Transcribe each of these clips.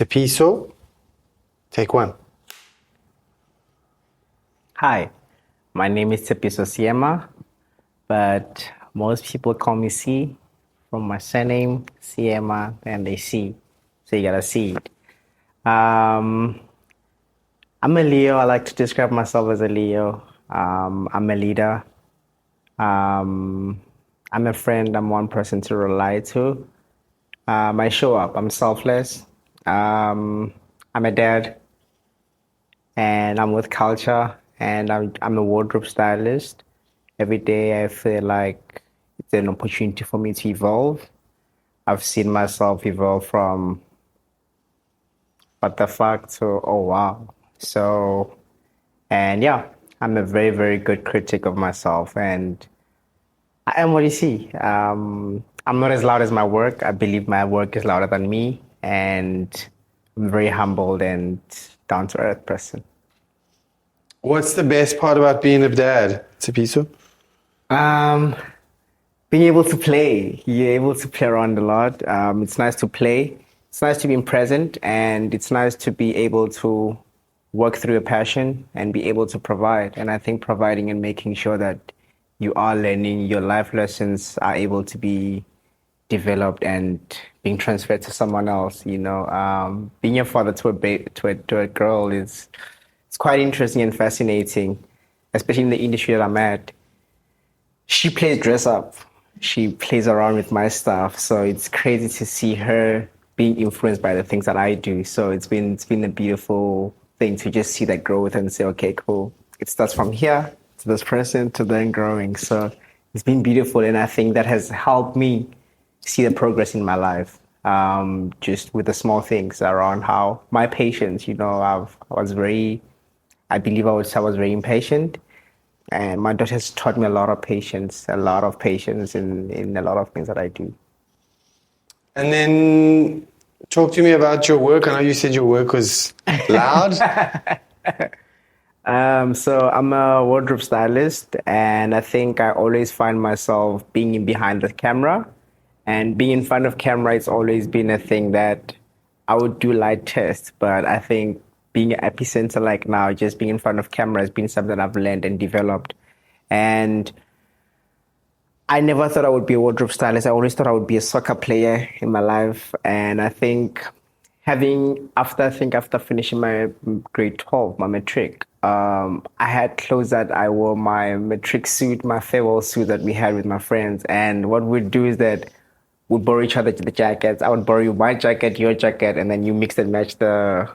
Tsepiso, take one. Hi, my name is Tsepiso Siema, but most people call me C from my surname, Siema, and they C. So you gotta see it. I'm a Leo. I like to describe myself as a Leo. I'm a leader. Um, I'm a friend. I'm one person to rely to. I show up. I'm selfless. I'm a dad, and I'm with culture, and I'm a wardrobe stylist. Every day I feel like it's an opportunity for me to evolve. I've seen myself evolve from what the fuck to oh wow. So, and yeah, I'm a very, very good critic of myself, and I am what you see. I'm not as loud as my work. I believe my work is louder than me, and I'm a very humbled and down to earth person. What's the best part about being a dad, Tsepiso? Um, Being able to play, you're able to play around a lot. It's nice to play. It's nice to be present, and it's nice to be able to work through your passion and be able to provide. And I think providing and making sure that you are learning your life lessons are able to be developed and being transferred to someone else. Being a father to a girl is it's quite interesting and fascinating, especially in the industry that I'm at. She plays dress up. She plays around with my stuff. So it's crazy to see her being influenced by the things that I do. So it's been a beautiful thing to just see that growth and say, okay, cool. It starts from here to this person to then growing. So it's been beautiful. And I think that has helped me see the progress in my life. Just with the small things around how my patience, I believe I was very impatient. And my daughter has taught me a lot of patience in a lot of things that I do. And then talk to me about your work. I know you said your work was loud. So I'm a wardrobe stylist, and I think I always find myself being in behind the camera. And being in front of camera, it's always been a thing that I would do light tests, but I think being an epicenter like now, just being in front of camera has been something I've learned and developed. And I never thought I would be a wardrobe stylist. I always thought I would be a soccer player in my life. And I think after finishing my grade 12, my matric, I had clothes that I wore my matric suit, my farewell suit that we had with my friends. And what we'd do is that we'd borrow each other the jackets. I would borrow you my jacket, your jacket, and then you mix and match the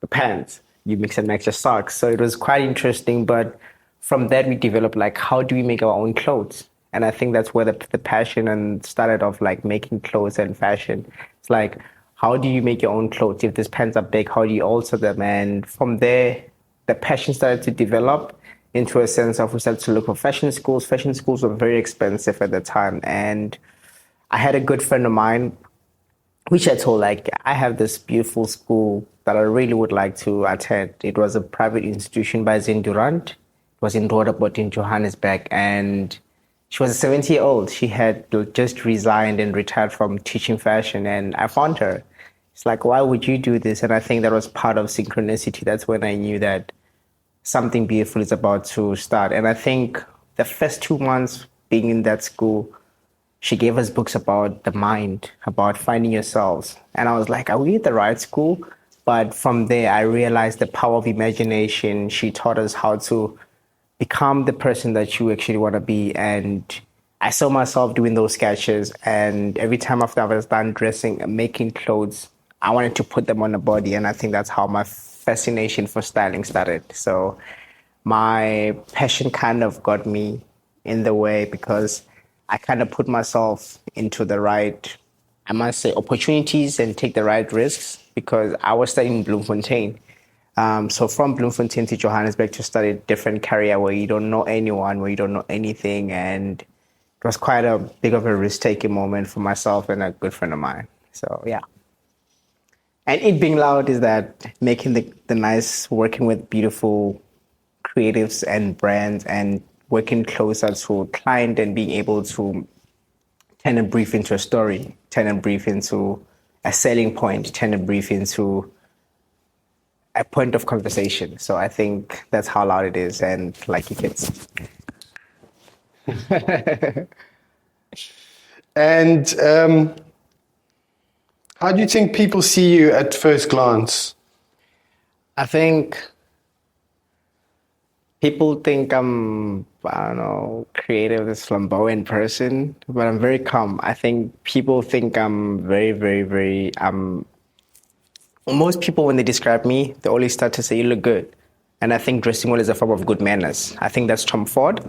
pants. You mix and match the socks. So it was quite interesting. But from that, we developed like, how do we make our own clothes? And I think that's where the passion and started off like making clothes and fashion. It's like, how do you make your own clothes? If these pants are big, how do you alter them? And from there, the passion started to develop into a sense of we started to look for fashion schools. Fashion schools were very expensive at the time. And I had a good friend of mine, which I told, like, I have this beautiful school that I really would like to attend. It was a private institution by Zin Durant. It was in Roodepoort in Johannesburg. And she was a 70-year-old. She had just resigned and retired from teaching fashion. And I found her. It's like, why would you do this? And I think that was part of synchronicity. That's when I knew that something beautiful is about to start. And I think the first 2 months being in that school, she gave us books about the mind, about finding yourselves. And I was like, are we at the right school? But from there, I realized the power of imagination. She taught us how to become the person that you actually want to be. And I saw myself doing those sketches. And every time after I was done dressing and making clothes, I wanted to put them on the body. And I think that's how my fascination for styling started. So my passion kind of got me in the way because I kind of put myself into the right, I must say, opportunities and take the right risks because I was studying in Bloemfontein. So from Bloemfontein to Johannesburg to study a different career where you don't know anyone, where you don't know anything. And it was quite a big of a risk-taking moment for myself and a good friend of mine. So, yeah. And it being loud is that making the nice, working with beautiful creatives and brands and working closer to client and being able to turn a brief into a story, turn a brief into a selling point turn a brief into a point of conversation. So I think that's how loud it is, and like it hits. And how do you think people see you at first glance? I think people think I don't know, creative, this flamboyant person, but I'm very calm. I think people think I'm very, very, very, most people, when they describe me, they always start to say, you look good. And I think dressing well is a form of good manners. I think that's Tom Ford.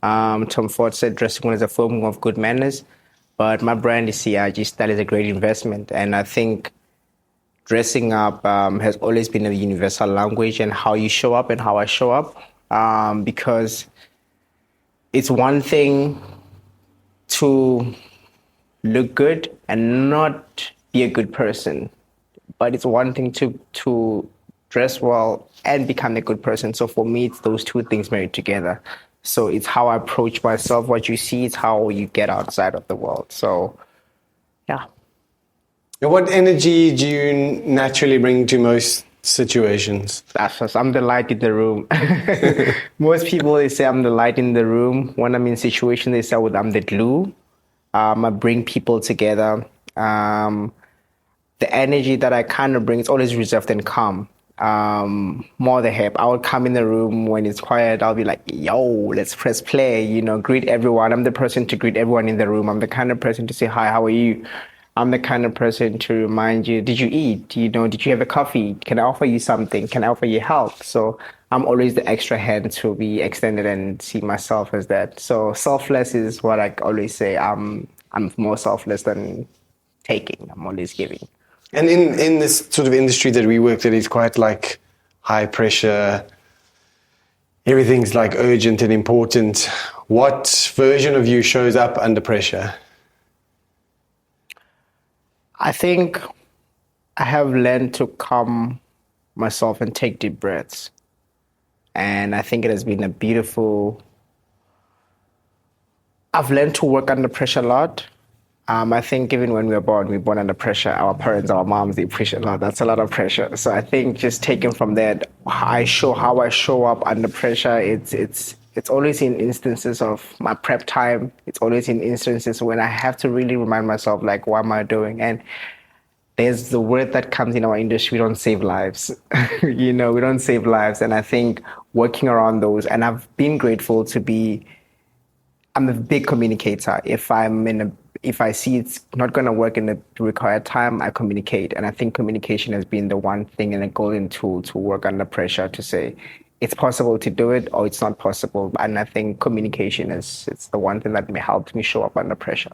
Tom Ford said dressing well is a form of good manners. But my brand is CIG. Style is a great investment. And I think dressing up has always been a universal language, and how you show up and how I show up. Because it's one thing to look good and not be a good person, but it's one thing to dress well and become a good person. So for me, it's those two things married together. So it's how I approach myself. What you see is how you get outside of the world. So, yeah. And what energy do you naturally bring to most situations? That's just, I'm the light in the room. Most people, they say I'm the light in the room. When I'm in situation, they say I'm the glue. I bring people together. The energy that I kind of bring is always reserved and calm. More the help. I would come in the room when it's quiet. I'll be like, yo, let's press play, greet everyone. I'm the person to greet everyone in the room. I'm the kind of person to say, hi, how are you? I'm the kind of person to remind you, did you eat? Did you have a coffee? Can I offer you something? Can I offer you help? So I'm always the extra hand to be extended and see myself as that. So selfless is what I always say. I'm more selfless than taking. I'm always giving. And in this sort of industry that we work, that is quite like high pressure, everything's like urgent and important. What version of you shows up under pressure? I think I have learned to calm myself and take deep breaths. And I think it has been I've learned to work under pressure a lot. I think even when we're born under pressure. Our parents, our moms, they push a lot. That's a lot of pressure. So I think just taking from that, how I show up under pressure. It's always in instances of my prep time. It's always in instances when I have to really remind myself, like, what am I doing? And there's the word that comes in our industry, we don't save lives. We don't save lives. And I think working around those, and I've been grateful I'm a big communicator. If I see it's not going to work in the required time, I communicate. And I think communication has been the one thing and a golden tool to work under pressure, to say it's possible to do it or it's not possible. And I think communication it's the one thing that helped me show up under pressure.